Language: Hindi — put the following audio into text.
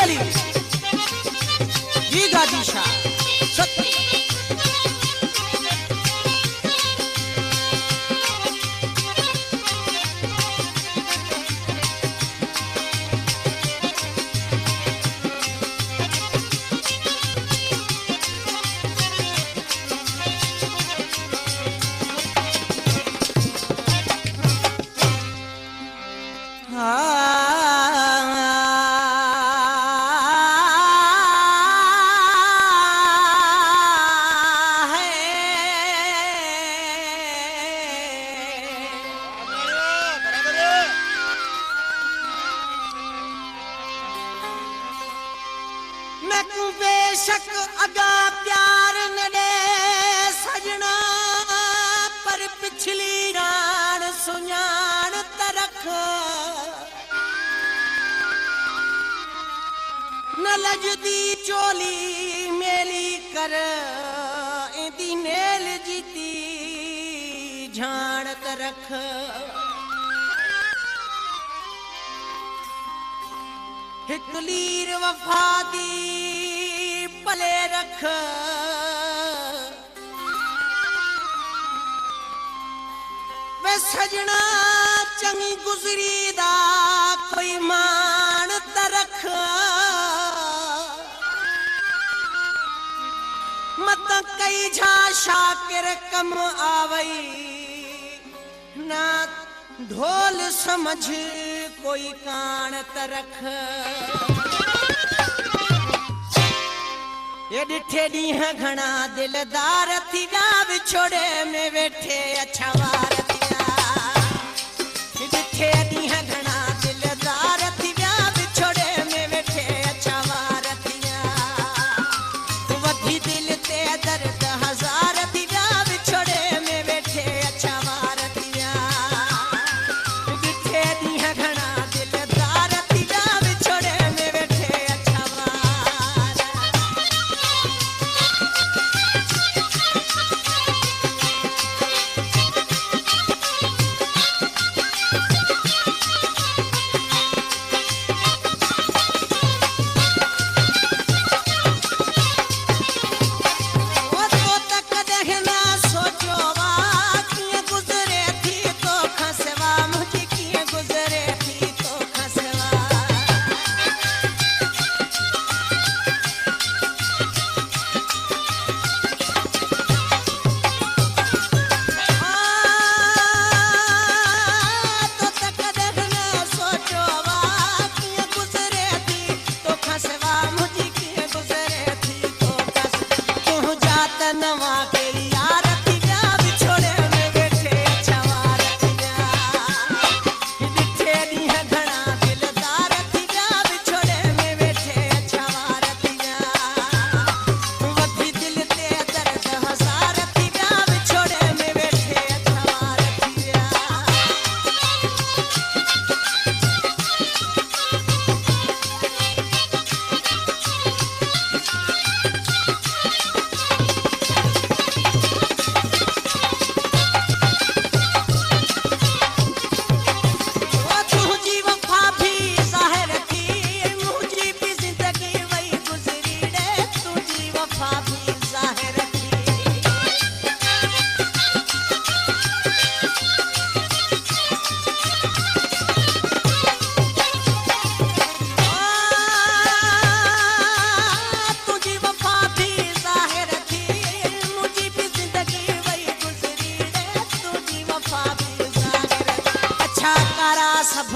अली जी गाजी शाह सत्य बेशक अगा प्यार न दे सजना पर पिछली रान सुञाण तरख न लजदी चोली मेली कर इंदी नेल जीती झाण तरख हिक लीर वफा दी पले रख वे सजना चंगी गुजरी दा कोई मान तरख मत कई झा शाकिर कम आवई ना ढोल समझ कोई कान तरख ये डिठे ॾींहं घणा दिलदार थी विया विछोड़े में वेठे अच्छा वार थिया ये डिठे ॾींहं घणा दिलदार थी विया विछोड़े में वेठे अच्छा वार थिया वधी दिल ते दर्द हज़ार थी विया विछोड़े में वेठे अच्छा वार थिया डिठे ॾींहं घणा दिलदार थी विया विछोड़े में वेठे अच्छा वार सब